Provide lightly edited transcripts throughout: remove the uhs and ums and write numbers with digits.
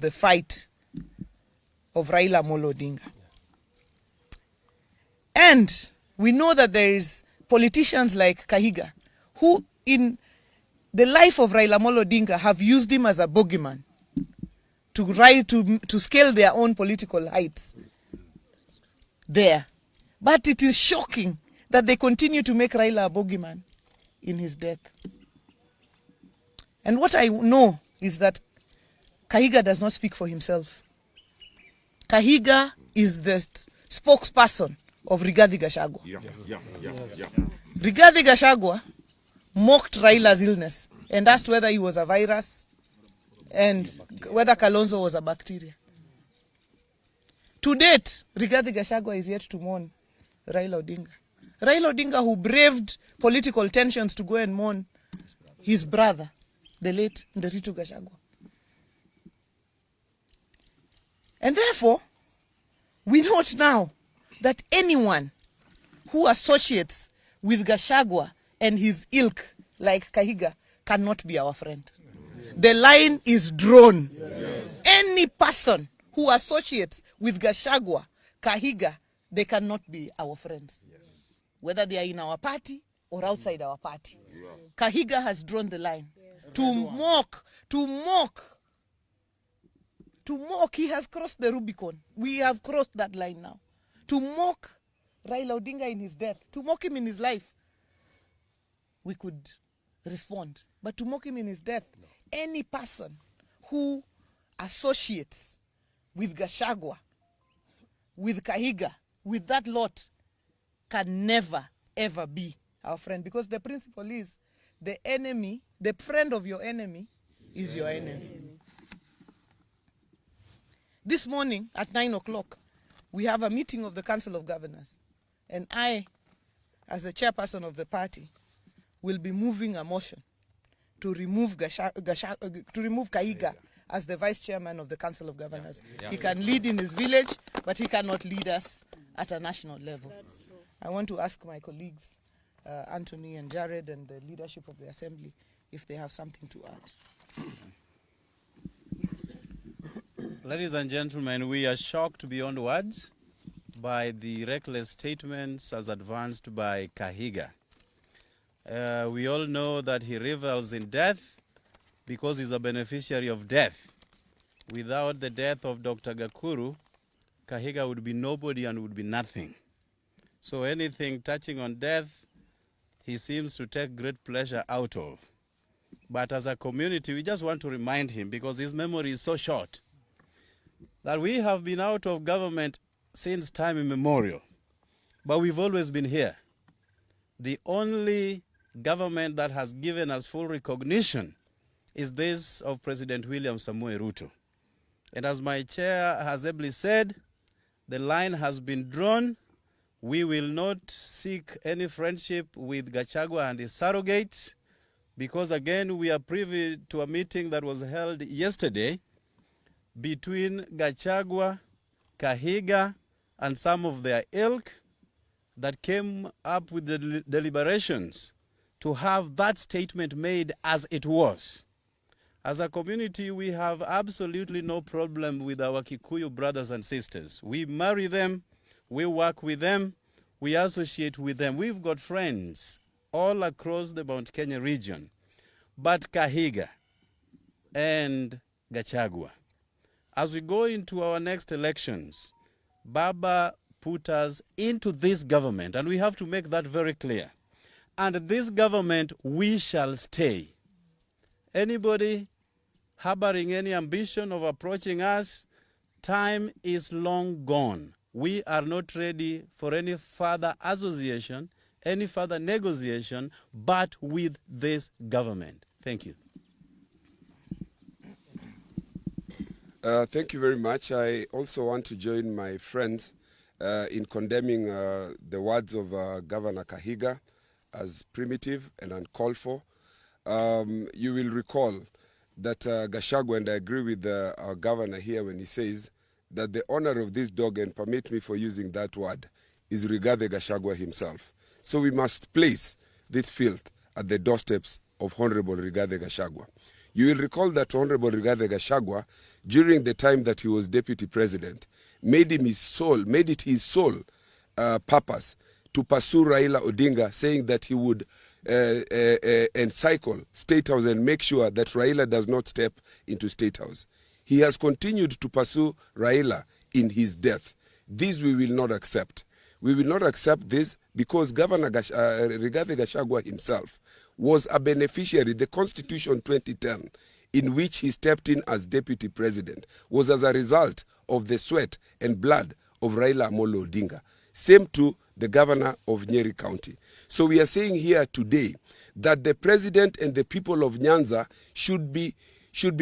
the fight of Raila Amolo Odinga. And we know that there is politicians like Kahiga who in the life of Raila Amolo Odinga have used him as a bogeyman to scale their own political heights there. But it is shocking that they continue to make Raila a bogeyman in his death. And what I know is that Kahiga does not speak for himself. Kahiga is the spokesperson of Rigathi Gachagua. Rigathi Gachagua mocked Raila's illness and asked whether he was a virus and whether Kalonzo was a bacteria. To date, Rigathi Gachagua is yet to mourn Raila Odinga. Raila Odinga, who braved political tensions to go and mourn his brother, the late Nderitu Gachagua. And therefore, we note now that anyone who associates with Gachagua and his ilk, like Kahiga, cannot be our friend. The line is drawn. Yes. Any person who associates with Gachagua, Kahiga, they cannot be our friends. Yes. Whether they are in our party or outside our party. Yes. Kahiga has drawn the line. Yes. To mock, he has crossed the Rubicon. We have crossed that line now. To mock Raila Odinga in his death, to mock him in his life, we could respond. But to mock him in his death, no. Any person who associates with Gachagua, with Kahiga, with that lot, can never, ever be our friend. Because the principle is, the enemy, the friend of your enemy is your enemy. This morning at 9 o'clock, we have a meeting of the Council of Governors. And I, as the chairperson of the party, will be moving a motion to remove Kahiga as the vice chairman of the Council of Governors. Yeah. He can lead in his village, but he cannot lead us at a national level. That's true. I want to ask my colleagues, Anthony and Jared and the leadership of the Assembly, if they have something to add. Ladies and gentlemen, we are shocked beyond words by the reckless statements as advanced by Kahiga. We all know that he revels in death because he's a beneficiary of death. Without the death of Dr. Gakuru, Kahiga would be nobody and would be nothing. So anything touching on death, he seems to take great pleasure out of. But as a community, we just want to remind him, because his memory is so short, that we have been out of government since time immemorial, but we've always been here. The only government that has given us full recognition is this of President William Samoei Ruto. And as my chair has ably said, the line has been drawn. We will not seek any friendship with Gachagua and his surrogates, because again, we are privy to a meeting that was held yesterday between Gachagua, Kahiga, and some of their ilk that came up with the deliberations to have that statement made as it was. As a community, we have absolutely no problem with our Kikuyu brothers and sisters. We marry them, we work with them, we associate with them. We've got friends all across the Mount Kenya region. But Kahiga and Gachagua, as we go into our next elections, Baba put us into this government, and we have to make that very clear. And this government, we shall stay. Anybody harboring any ambition of approaching us, time is long gone. We are not ready for any further association, any further negotiation, but with this government. Thank you. Thank you very much. I also want to join my friends in condemning the words of Governor Kahiga as primitive and uncalled for. You will recall that Gachagua, and I agree with our governor here when he says that the owner of this dog, and permit me for using that word, is Rigathi Gachagua himself. So we must place this filth at the doorsteps of Honorable Rigathi Gachagua. You will recall that Honorable Rigathi Gachagua during the time that he was deputy president made it his sole purpose to pursue Raila Odinga, saying that he would encircle State House and make sure that Raila does not step into State House. He has continued to pursue Raila in his death. This we will not accept. We will not accept this because Governor Rigathi Gachagua himself was a beneficiary. The Constitution 2010, in which he stepped in as deputy president, was as a result of the sweat and blood of Raila Amolo Odinga. Same to the governor of Nyeri County. So we are saying here today that the president and the people of Nyanza should be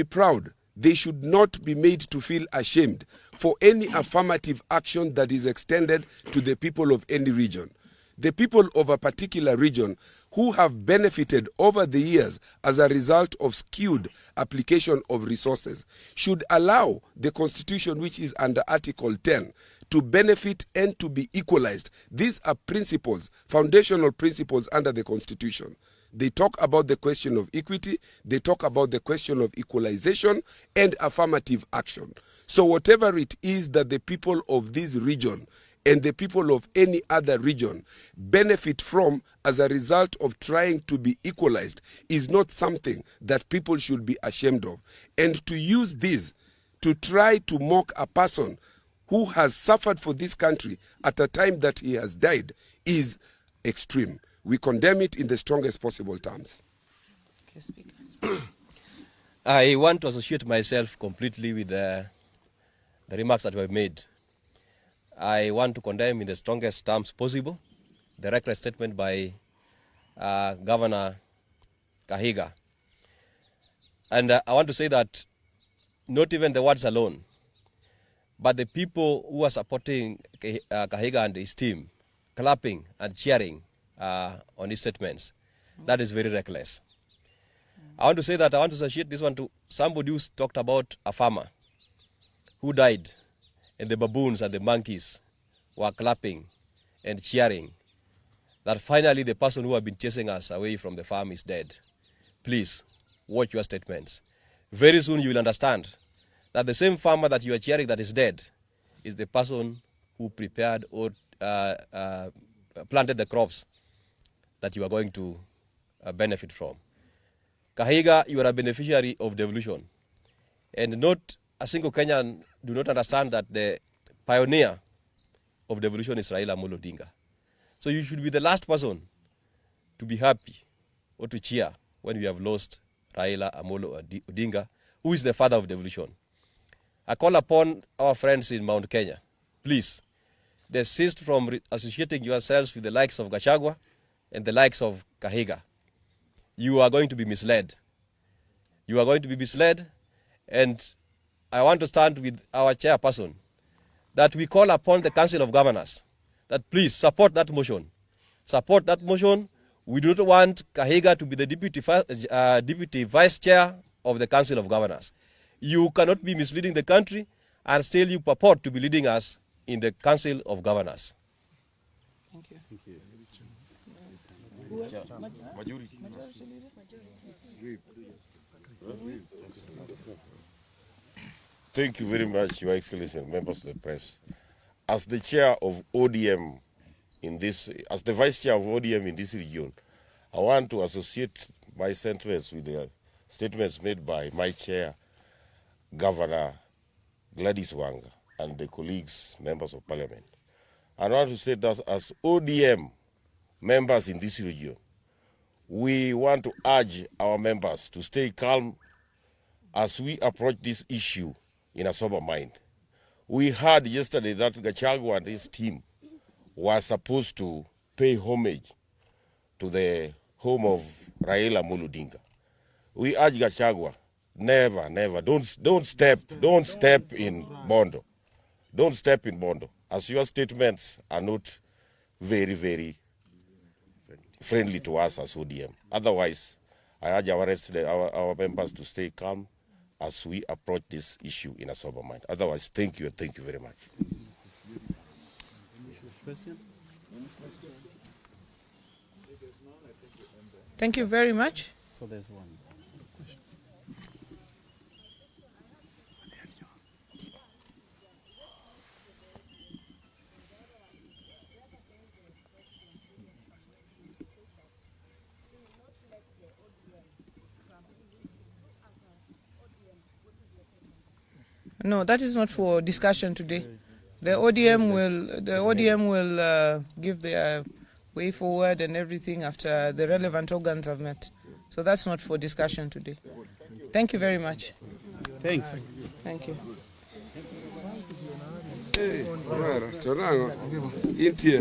proud. They should not be made to feel ashamed for any affirmative action that is extended to the people of any region. The people of a particular region who have benefited over the years as a result of skewed application of resources should allow the Constitution, which is under Article 10, to benefit and to be equalized. These are principles, foundational principles under the Constitution. They talk about the question of equity, they talk about the question of equalization and affirmative action. So whatever it is that the people of this region and the people of any other region benefit from as a result of trying to be equalized is not something that people should be ashamed of. And to use this to try to mock a person who has suffered for this country at a time that he has died is extreme. We condemn it in the strongest possible terms. Okay, Speaker. I want to associate myself completely with the remarks that were made. I want to condemn in the strongest terms possible the reckless statement by Governor Kahiga. And I want to say that not even the words alone, but the people who are supporting Kahiga and his team, clapping and cheering on his statements, that is very reckless. I want to say that I want to associate this one to somebody who talked about a farmer who died, and the baboons and the monkeys were clapping and cheering that finally the person who had been chasing us away from the farm is dead. Please, watch your statements. Very soon you will understand that the same farmer that you are cheering that is dead is the person who prepared or planted the crops that you are going to benefit from. Kahiga, you are a beneficiary of devolution. And not a single Kenyan do not understand that the pioneer of devolution is Raila Amolo Odinga. So you should be the last person to be happy or to cheer when we have lost Raila Amolo Odinga, who is the father of devolution. I call upon our friends in Mount Kenya, please, desist from associating yourselves with the likes of Gachagua and the likes of Kahiga. You are going to be misled. You are going to be misled, and I want to stand with our chairperson that we call upon the Council of Governors that please support that motion. Support that motion. We do not want Kahiga to be the deputy vice chair of the Council of Governors. You cannot be misleading the country and still you purport to be leading us in the Council of Governors. Thank you. Thank you. Thank you very much, Your Excellency and members of the press. As the chair of ODM as the vice chair of ODM in this region, I want to associate my sentiments with the statements made by my chair, Governor Gladys Wanga, and the colleagues, members of parliament. I want to say that as ODM members in this region, we want to urge our members to stay calm as we approach this issue in a sober mind. We heard yesterday that Gachagua and his team were supposed to pay homage to the home of Raila Amolo Odinga. We urge Gachagua, never, don't step in Bondo. Don't step in Bondo, as your statements are not very, very friendly to us as ODM. Otherwise, I urge our members to stay calm as we approach this issue in a sober mind. Otherwise, thank you and thank you very much. Question? Thank you very much. So there's one. No, that is not for discussion today. The ODM will give their way forward and everything after the relevant organs have met. So that's not for discussion today. Thank you very much. Thanks. Thank you. Intie.